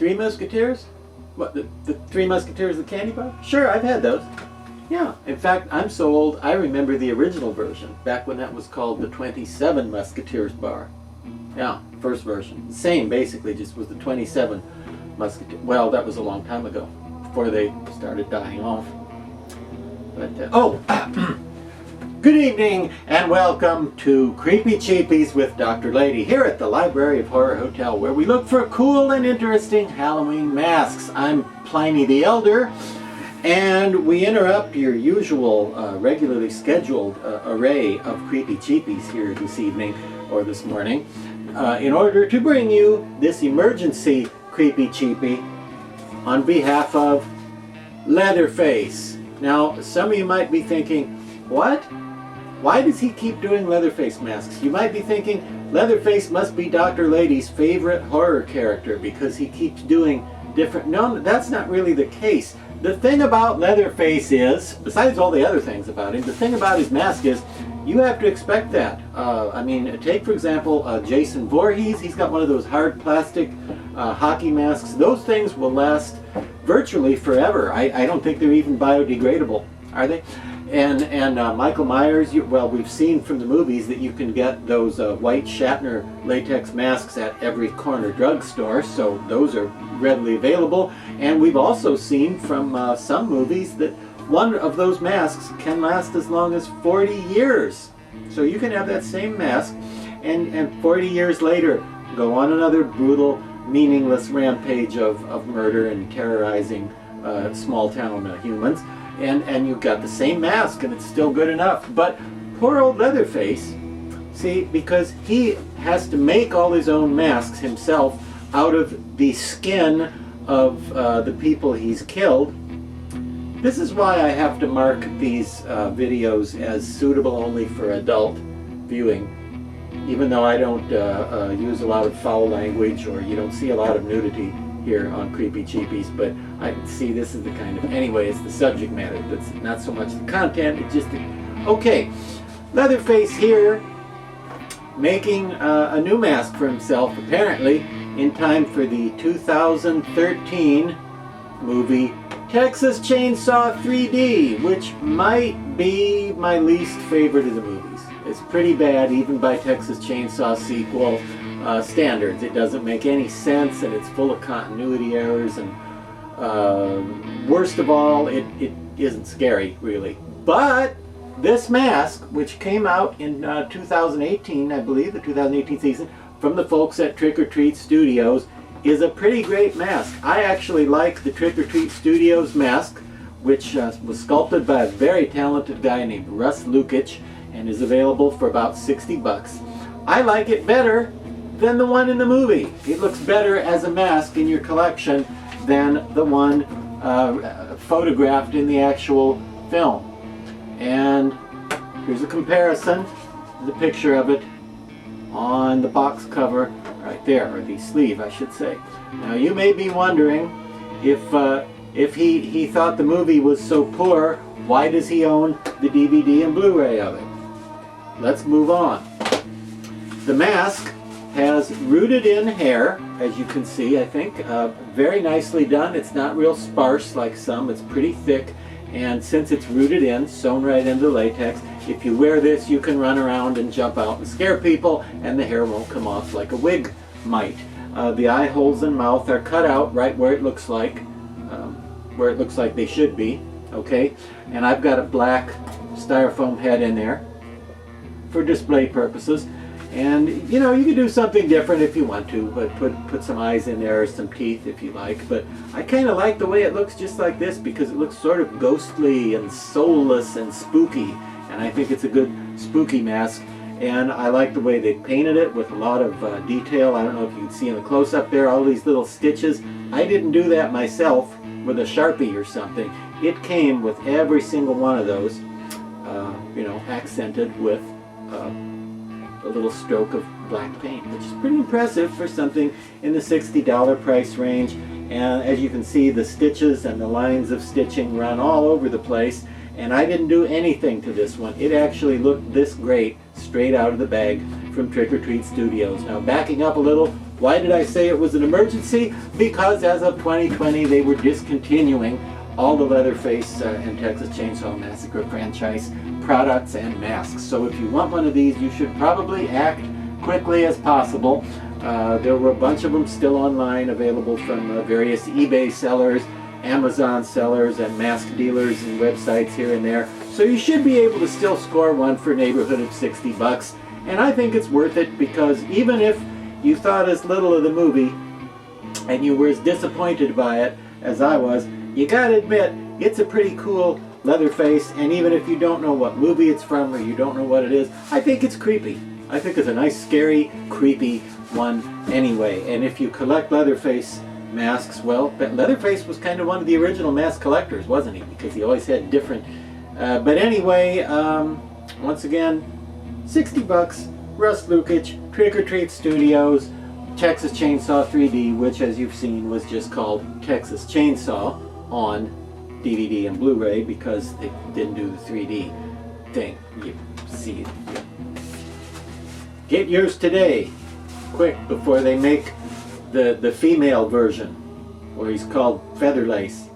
Three Musketeers? What, the Three Musketeers of the candy bar? Sure, I've had those. Yeah, in fact, I'm so old, I remember the original version, back when that was called the 27 Musketeers bar. Yeah, first version. Same, basically, just was the 27 Musketeers. Well, that was a long time ago, before they started dying off. But, good evening, and welcome to Creepy Cheapies with Dr. Lady, here at the Library of Horror Hotel, where we look for cool and interesting Halloween masks. I'm Pliny the Elder, and we interrupt your usual regularly scheduled array of Creepy Cheapies here this evening, or this morning, in order to bring you this emergency Creepy Cheapie on behalf of Leatherface. Now, some of you might be thinking, what? Why does he keep doing Leatherface masks? You might be thinking, Leatherface must be Dr. Lady's favorite horror character because he keeps doing different... No, that's not really the case. The thing about Leatherface is, besides all the other things about him, the thing about his mask is, you have to expect that. I mean, take for example Jason Voorhees. He's got one of those hard plastic hockey masks. Those things will last virtually forever. I don't think they're even biodegradable, are they? And Michael Myers, well, we've seen from the movies that you can get those white Shatner latex masks at every corner drugstore, so those are readily available. And we've also seen from some movies that one of those masks can last as long as 40 years. So you can have that same mask and 40 years later go on another brutal, meaningless rampage of murder and terrorizing small town humans. And you've got the same mask and it's still good enough. But poor old Leatherface, see, because he has to make all his own masks himself out of the skin of the people he's killed. This is why I have to mark these videos as suitable only for adult viewing. Even though I don't use a lot of foul language, or you don't see a lot of nudity here on Creepy Cheapies, but I can see this is the kind of, anyway, it's the subject matter that's not so much the content, it's just the, okay, Leatherface here making a new mask for himself, apparently in time for the 2013 movie Texas Chainsaw 3D, which might be my least favorite of the movies. It's pretty bad even by Texas Chainsaw sequel standards. It doesn't make any sense, and it's full of continuity errors, and worst of all, it isn't scary, really. But this mask, which came out in 2018, I believe, the 2018 season, from the folks at Trick or Treat Studios, is a pretty great mask. I actually like the Trick or Treat Studios mask, which was sculpted by a very talented guy named Russ Lukic, and is available for about 60 bucks. I like it better than the one in the movie. It looks better as a mask in your collection than the one photographed in the actual film. And here's a comparison, the picture of it on the box cover right there, or the sleeve I should say. Now you may be wondering if he thought the movie was so poor, why does he own the DVD and Blu-ray of it? Let's move on. The mask has rooted in hair, as you can see, I think. Very nicely done. It's not real sparse like some, it's pretty thick, and since it's rooted in, sewn right into the latex, if you wear this you can run around and jump out and scare people, and the hair won't come off like a wig might. The eye holes and mouth are cut out right where it looks like they should be, okay? And I've got a black styrofoam head in there for display purposes. And you know, you can do something different if you want to, but put some eyes in there or some teeth if you like. But I kind of like the way it looks just like this, because it looks sort of ghostly and soulless and spooky, and I think it's a good spooky mask. And I like the way they painted it with a lot of detail. I don't know if you can see in the close-up there, all these little stitches. I didn't do that myself with a Sharpie or something. It came with every single one of those, you know, accented with a little stroke of black paint, which is pretty impressive for something in the $60 price range. And as you can see, the stitches and the lines of stitching run all over the place, and I didn't do anything to this one. It actually looked this great straight out of the bag from Trick or Treat Studios. Now backing up a little, Why did I say it was an emergency? Because as of 2020, they were discontinuing all the Leatherface and Texas Chainsaw Massacre franchise products and masks. So if you want one of these, you should probably act quickly as possible. There were a bunch of them still online, available from various eBay sellers, Amazon sellers, and mask dealers and websites here and there. So you should be able to still score one for a neighborhood of 60 bucks. And I think it's worth it, because even if you thought as little of the movie and you were as disappointed by it as I was, you gotta admit, it's a pretty cool Leatherface, and even if you don't know what movie it's from or you don't know what it is, I think it's creepy. I think it's a nice, scary, creepy one anyway. And if you collect Leatherface masks, well, Leatherface was kind of one of the original mask collectors, wasn't he? Because he always had different... but anyway, once again, 60 bucks, Russ Lukich, Trick or Treat Studios, Texas Chainsaw 3D, which, as you've seen, was just called Texas Chainsaw on DVD and Blu-ray because they didn't do the 3D thing. You see it. Get yours today, quick, before they make the female version, where he's called Featherlace.